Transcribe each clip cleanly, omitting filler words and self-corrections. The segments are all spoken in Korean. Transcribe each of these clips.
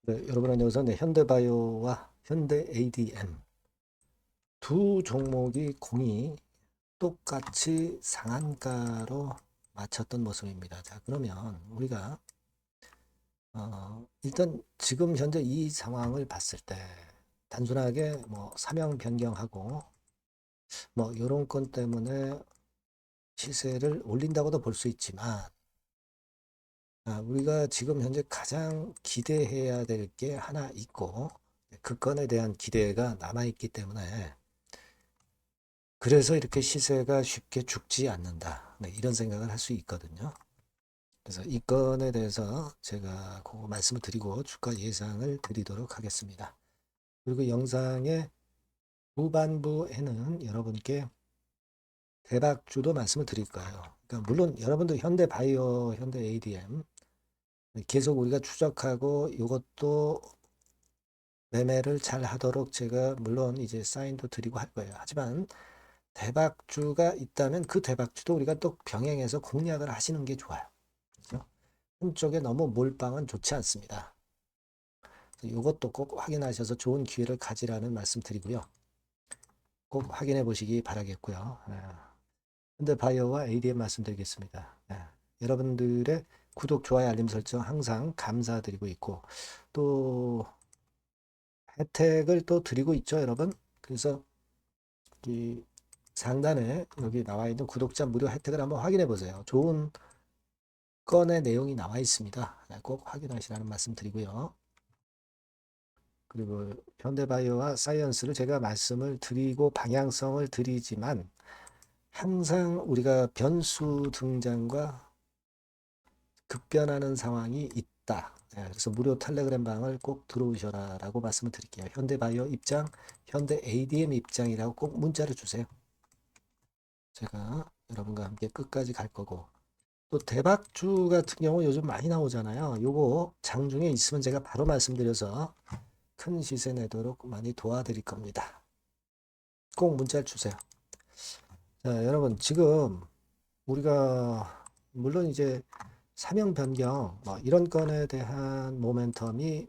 네, 여러분은 여기서 현대바이오와 현대 ADM 두 종목이 공이 똑같이 상한가로 맞췄던 모습입니다. 자, 그러면 우리가 일단 지금 현재 이 상황을 봤을 때 단순하게 뭐 사명 변경하고 뭐 이런 건 때문에 시세를 올린다고도 볼 수 있지만 우리가 지금 현재 가장 기대해야 될 게 하나 있고 그 건에 대한 기대가 남아있기 때문에 그래서 이렇게 시세가 쉽게 죽지 않는다. 네, 이런 생각을 할 수 있거든요. 그래서 이 건에 대해서 제가 그거 말씀을 드리고 주가 예상을 드리도록 하겠습니다. 그리고 영상의 후반부에는 여러분께 대박주도 말씀을 드릴 거예요. 그러니까 물론 여러분들 현대바이오, 현대 ADM 계속 우리가 추적하고 이것도 매매를 잘 하도록 제가 물론 이제 사인도 드리고 할 거예요. 하지만 대박주가 있다면 그 대박주도 우리가 또 병행해서 공략을 하시는 게 좋아요. 그죠? 한쪽에 너무 몰빵은 좋지 않습니다. 이것도 꼭 확인하셔서 좋은 기회를 가지라는 말씀 드리고요. 꼭 확인해 보시기 바라겠고요. 현대 바이오와 ADM 말씀드리겠습니다. 여러분들의 구독, 좋아요, 알림 설정 항상 감사드리고 있고 또 혜택을 또 드리고 있죠, 여러분. 그래서 이 상단에 여기 나와 있는 구독자 무료 혜택을 한번 확인해 보세요. 좋은 건의 내용이 나와 있습니다. 꼭 확인하시라는 말씀 드리고요. 그리고 현대바이오와 사이언스를 제가 말씀을 드리고 방향성을 드리지만 항상 우리가 변수 등장과 급변하는 상황이 있다. 그래서 무료 텔레그램 방을 꼭 들어오셔라 라고 말씀을 드릴게요. 현대바이오 입장, 현대 ADM 입장이라고 꼭 문자를 주세요. 제가 여러분과 함께 끝까지 갈 거고 또 대박주 같은 경우 요즘 많이 나오잖아요. 요거 장중에 있으면 제가 바로 말씀드려서 큰 시세 내도록 많이 도와드릴 겁니다. 꼭 문자를 주세요. 자, 여러분 지금 우리가 물론 이제 사명 변경 뭐 이런 건에 대한 모멘텀이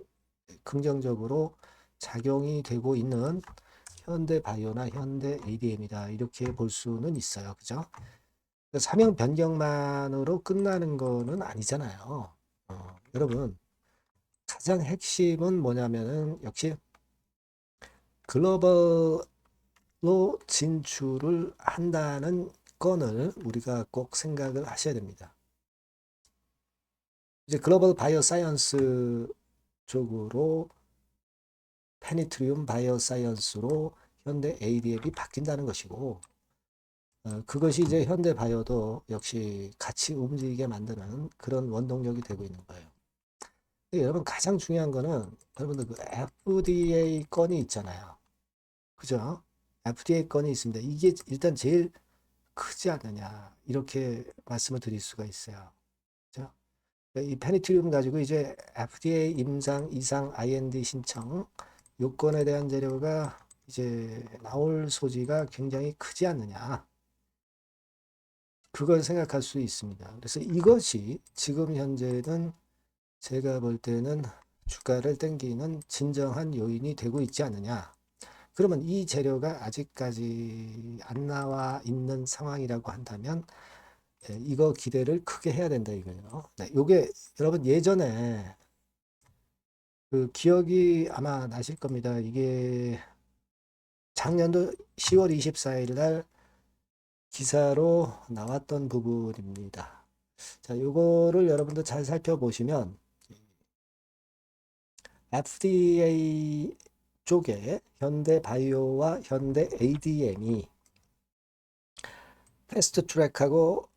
긍정적으로 작용이 되고 있는 현대 바이오나 현대 ADM이다 이렇게 볼 수는 있어요. 그죠? 사명 변경만으로 끝나는 거는 아니잖아요. 여러분 가장 핵심은 뭐냐면은 역시 글로벌로 진출을 한다는 건을 우리가 꼭 생각을 하셔야 됩니다. 이제 글로벌 바이오 사이언스 쪽으로 페니트리움 바이오 사이언스로 현대 ADM이 바뀐다는 것이고 그것이 이제 현대 바이오도 역시 같이 움직이게 만드는 그런 원동력이 되고 있는 거예요. 여러분 가장 중요한 거는 여러분들 그 FDA 건이 있잖아요. 그죠? FDA 건이 있습니다. 이게 일단 제일 크지 않느냐 이렇게 말씀을 드릴 수가 있어요. 그죠? 이 페니트리움 가지고 이제 FDA 임상 이상 IND 신청 요건에 대한 재료가 이제 나올 소지가 굉장히 크지 않느냐 그걸 생각할 수 있습니다. 그래서 이것이 지금 현재는 제가 볼 때는 주가를 땡기는 진정한 요인이 되고 있지 않느냐. 그러면 이 재료가 아직까지 안 나와 있는 상황이라고 한다면 이거 기대를 크게 해야 된다 이거예요. 네, 요게 여러분 예전에 그 기억이 아마 나실 겁니다. 이게 작년도 10월 24일 날 기사로 나왔던 부분입니다. 자, 요거를 여러분들 잘 살펴보시면 FDA 쪽에 현대 바이오와 현대 ADM이 패스트 트랙하고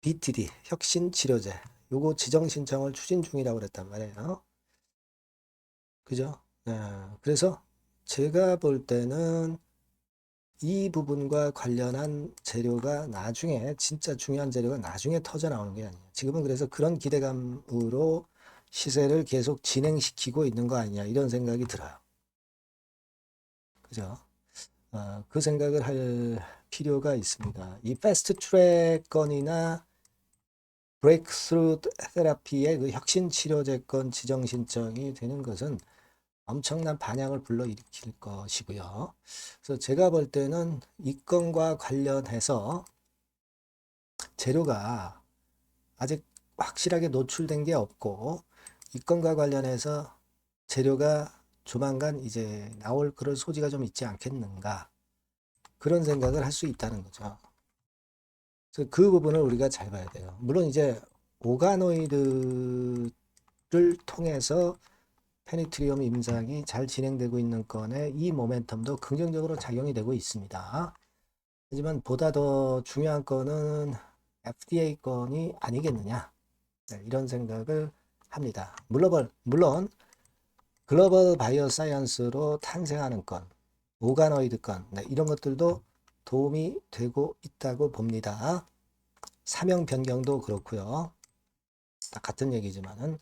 BTD 혁신 치료제 요거 지정 신청을 추진 중이라고 그랬단 말이에요. 그죠? 그래서 제가 볼 때는 이 부분과 관련한 재료가 나중에 진짜 중요한 재료가 나중에 터져 나오는 게 아니에요. 지금은 그래서 그런 기대감으로 시세를 계속 진행시키고 있는 거 아니냐 이런 생각이 들어요. 그죠? 그 생각을 할 필요가 있습니다. 이 패스트 트랙 건이나 브레이크스루 테라피의 그 혁신 치료제권 지정 신청이 되는 것은 엄청난 반향을 불러일으킬 것이고요. 그래서 제가 볼 때는 이 건과 관련해서 재료가 아직 확실하게 노출된 게 없고 이 건과 관련해서 재료가 조만간 이제 나올 그럴 소지가 좀 있지 않겠는가 그런 생각을 할 수 있다는 거죠. 그래서 그 부분을 우리가 잘 봐야 돼요. 물론 이제 오가노이드를 통해서 페니트리움 임상이 잘 진행되고 있는 건에 이 모멘텀도 긍정적으로 작용이 되고 있습니다. 하지만 보다 더 중요한 건은 FDA 건이 아니겠느냐, 네, 이런 생각을 합니다. 물론 글로벌 바이오 사이언스로 탄생하는 건, 오가노이드 건, 네, 이런 것들도 도움이 되고 있다고 봅니다. 사명 변경도 그렇고요. 다 같은 얘기지만은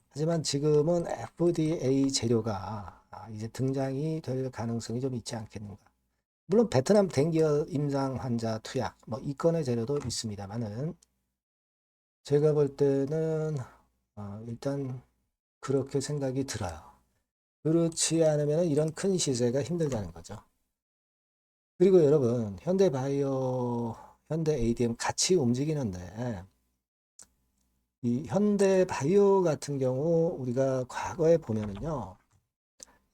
하지만 지금은 FDA 재료가 이제 등장이 될 가능성이 좀 있지 않겠는가. 물론 베트남 댕기열 임상 환자 투약 뭐 이 건의 재료도 있습니다만은 제가 볼 때는 일단 그렇게 생각이 들어요. 그렇지 않으면 이런 큰 시세가 힘들다는 거죠. 그리고 여러분 현대바이오, 현대 ADM 같이 움직이는데 이 현대바이오 같은 경우 우리가 과거에 보면은요.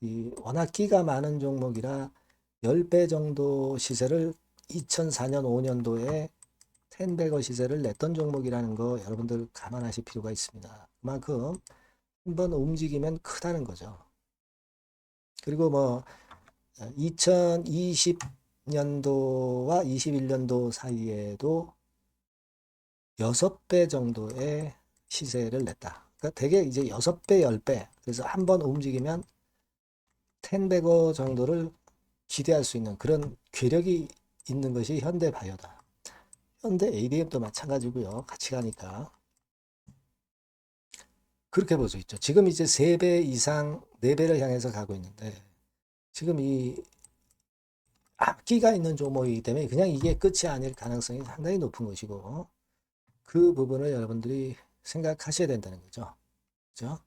이 워낙 끼가 많은 종목이라 10배 정도 시세를 2004년 5년도에 텐베거 시세를 냈던 종목이라는 거 여러분들 감안하실 필요가 있습니다. 그만큼 한번 움직이면 크다는 거죠. 그리고 뭐 2020년도와 21년도 사이에도 6배 정도의 시세를 냈다. 그러니까 대개 이제 6배, 10배. 그래서 한번 움직이면 텐베거 정도를 기대할 수 있는 그런 괴력이 있는 것이 현대바이오다. 현대 ADM도 마찬가지고요. 같이 가니까. 그렇게 볼 수 있죠. 지금 이제 3배 이상, 4배를 향해서 가고 있는데 지금 이 앞기가 있는 종목이기 때문에 그냥 이게 끝이 아닐 가능성이 상당히 높은 것이고 그 부분을 여러분들이 생각하셔야 된다는 거죠. 그죠?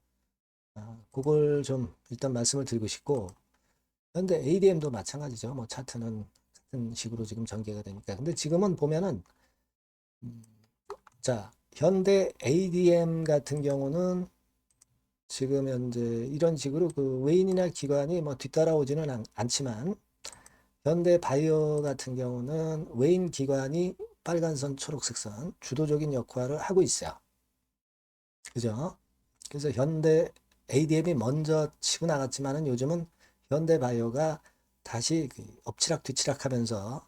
그걸 좀 일단 말씀을 드리고 싶고 현대 ADM도 마찬가지죠. 뭐 차트는 같은 식으로 지금 전개가 되니까. 근데 지금은 보면은 자, 현대 ADM 같은 경우는 지금 현재 이런 식으로 그 외인이나 기관이 뭐 뒤따라오지는 않지만 현대 바이오 같은 경우는 외인 기관이 빨간선, 초록색 선 주도적인 역할을 하고 있어요. 그죠? 그래서 현대 ADM이 먼저 치고 나갔지만은 요즘은 현대 바이오가 다시 그 엎치락 뒤치락 하면서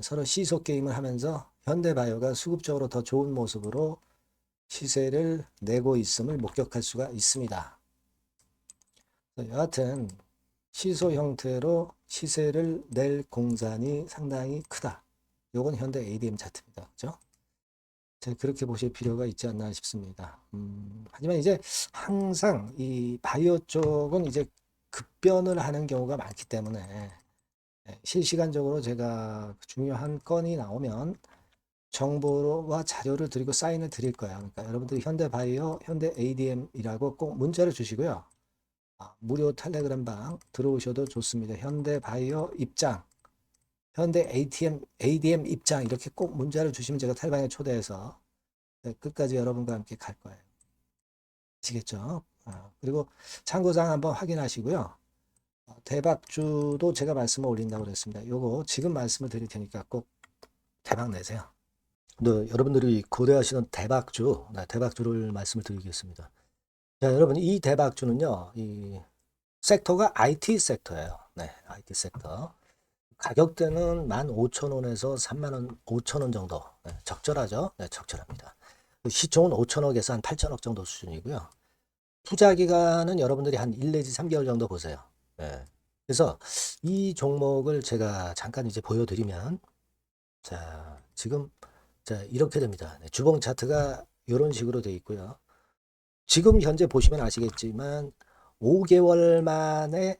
서로 시소 게임을 하면서 현대 바이오가 수급적으로 더 좋은 모습으로 시세를 내고 있음을 목격할 수가 있습니다. 여하튼 시소 형태로 시세를 낼 공산이 상당히 크다. 요건 현대 ADM 차트입니다. 그죠? 그렇게 보실 필요가 있지 않나 싶습니다. 하지만 이제 항상 이 바이오 쪽은 이제 급변을 하는 경우가 많기 때문에 실시간적으로 제가 중요한 건이 나오면 정보와 자료를 드리고 사인을 드릴 거예요. 그러니까 여러분들이 현대바이오, 현대 ADM이라고 꼭 문자를 주시고요. 무료 텔레그램 방 들어오셔도 좋습니다. 현대바이오 입장, 현대 ADM 입장 이렇게 꼭 문자를 주시면 제가 텔방에 초대해서 끝까지 여러분과 함께 갈 거예요. 아시겠죠? 그리고 참고사항 한번 확인하시고요. 대박주도 제가 말씀을 올린다고 그랬습니다. 요거 지금 말씀을 드릴 테니까 꼭 대박 내세요. 네, 여러분들이 고려하시는 대박주, 대박주를 말씀을 드리겠습니다. 자, 여러분, 이 대박주는요, 이 섹터가 IT 섹터예요. 네, IT 섹터. 가격대는 15,000원에서 35,000원 5,000원 정도. 네, 적절하죠? 네, 적절합니다. 시총은 5천억에서 한 8천억 정도 수준이고요. 투자 기간은 여러분들이 한 1 내지 3개월 정도 보세요. 네. 그래서 이 종목을 제가 잠깐 이제 보여드리면, 자, 지금 자, 이렇게 됩니다. 네, 주봉 차트가 이런 식으로 되어 있고요. 지금 현재 보시면 아시겠지만 5개월 만에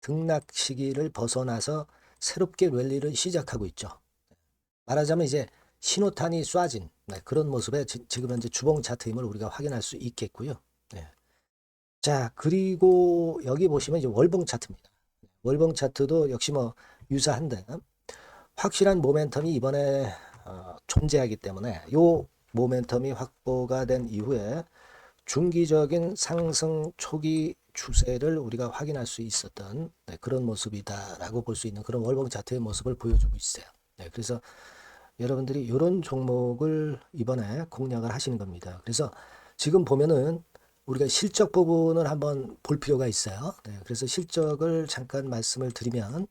등락 시기를 벗어나서 새롭게 랠리를 시작하고 있죠. 말하자면 이제 신호탄이 쏴진 그런 모습의 지금 현재 주봉 차트임을 우리가 확인할 수 있겠고요. 네. 자, 그리고 여기 보시면 이제 월봉 차트입니다. 월봉 차트도 역시 뭐 유사한데 확실한 모멘텀이 이번에 존재하기 때문에 요 모멘텀이 확보가 된 이후에 중기적인 상승 초기 추세를 우리가 확인할 수 있었던 그런 모습이다라고 볼 수 있는 그런 월봉 차트의 모습을 보여주고 있어요. 그래서 여러분들이 이런 종목을 이번에 공략을 하시는 겁니다. 그래서 지금 보면은 우리가 실적 부분을 한번 볼 필요가 있어요. 그래서 실적을 잠깐 말씀을 드리면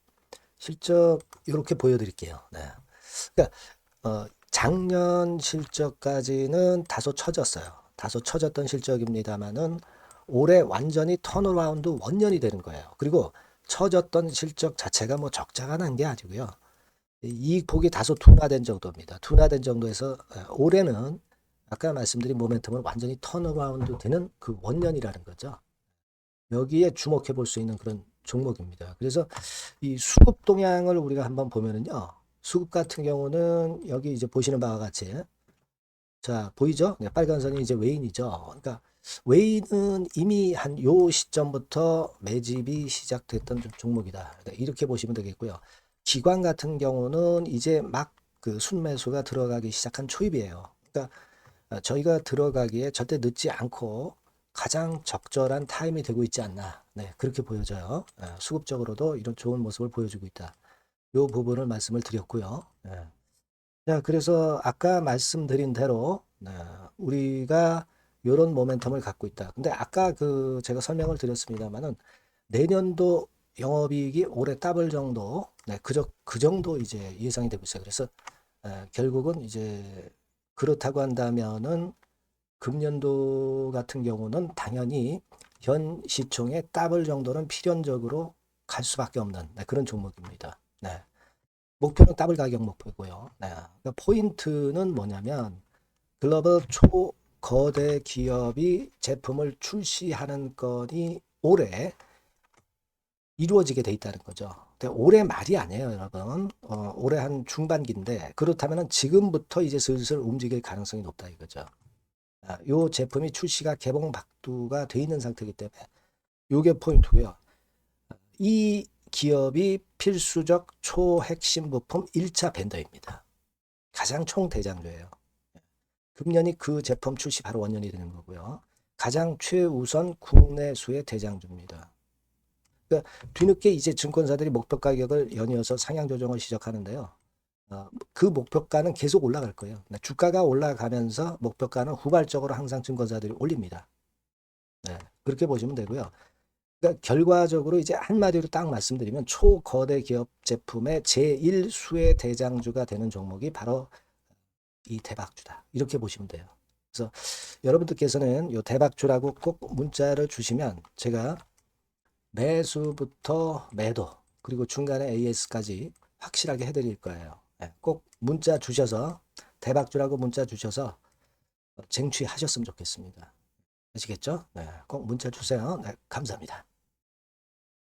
실적 이렇게 보여드릴게요. 그러니까 작년 실적까지는 다소 처졌어요. 다소 처졌던 실적입니다만은 올해 완전히 턴어라운드 원년이 되는 거예요. 그리고 처졌던 실적 자체가 뭐 적자가 난 게 아니고요. 이익 폭이 다소 둔화된 정도입니다. 둔화된 정도에서 올해는 아까 말씀드린 모멘텀을 완전히 턴어라운드 되는 그 원년이라는 거죠. 여기에 주목해 볼 수 있는 그런 종목입니다. 그래서 이 수급 동향을 우리가 한번 보면은요. 수급 같은 경우는 여기 이제 보시는 바와 같이 자, 보이죠? 빨간 선이 이제 웨인이죠. 그러니까 웨인은 이미 한 요 시점부터 매집이 시작됐던 종목이다. 이렇게 보시면 되겠고요. 기관 같은 경우는 이제 막 그 순매수가 들어가기 시작한 초입이에요. 그러니까 저희가 들어가기에 절대 늦지 않고 가장 적절한 타임이 되고 있지 않나. 그렇게 보여져요. 수급적으로도 이런 좋은 모습을 보여주고 있다. 이 부분을 말씀을 드렸고요. 자, 그래서 아까 말씀드린 대로 우리가 이런 모멘텀을 갖고 있다. 근데 아까 그 제가 설명을 드렸습니다만은 내년도 영업이익이 올해 더블 정도, 그 정도 이제 예상이 되고 있어요. 그래서 결국은 이제 그렇다고 한다면은 금년도 같은 경우는 당연히 현 시총의 더블 정도는 필연적으로 갈 수밖에 없는 그런 종목입니다. 목표는 더블 가격 목표고요. 그러니까 포인트는 뭐냐면 글로벌 초거대 기업이 제품을 출시하는 건이 올해 이루어지게 돼 있다는 거죠. 올해 말이 아니에요, 여러분. 올해 한 중반기인데 그렇다면 지금부터 이제 슬슬 움직일 가능성이 높다 이거죠. 요 제품이 출시가 개봉 박두가 돼 있는 상태이기 때문에 요게 포인트고요. 이 기업이 필수적 초핵심 부품 1차 벤더입니다. 가장 총대장주예요. 금년이 그 제품 출시 바로 원년이 되는 거고요. 가장 최우선 국내수의 대장주입니다. 그러니까 뒤늦게 이제 증권사들이 목표 가격을 연이어서 상향 조정을 시작하는데요. 그 목표가는 계속 올라갈 거예요. 주가가 올라가면서 목표가는 후발적으로 항상 증권사들이 올립니다. 그렇게 보시면 되고요. 그러니까 결과적으로 이제 한마디로 딱 말씀드리면 초거대 기업 제품의 제1수의 대장주가 되는 종목이 바로 이 대박주다. 이렇게 보시면 돼요. 그래서 여러분들께서는 이 대박주라고 꼭 문자를 주시면 제가 매수부터 매도 그리고 중간에 AS까지 확실하게 해드릴 거예요. 꼭 문자 주셔서 대박주라고 문자 주셔서 쟁취하셨으면 좋겠습니다. 아시겠죠? 꼭 문자 주세요. 감사합니다.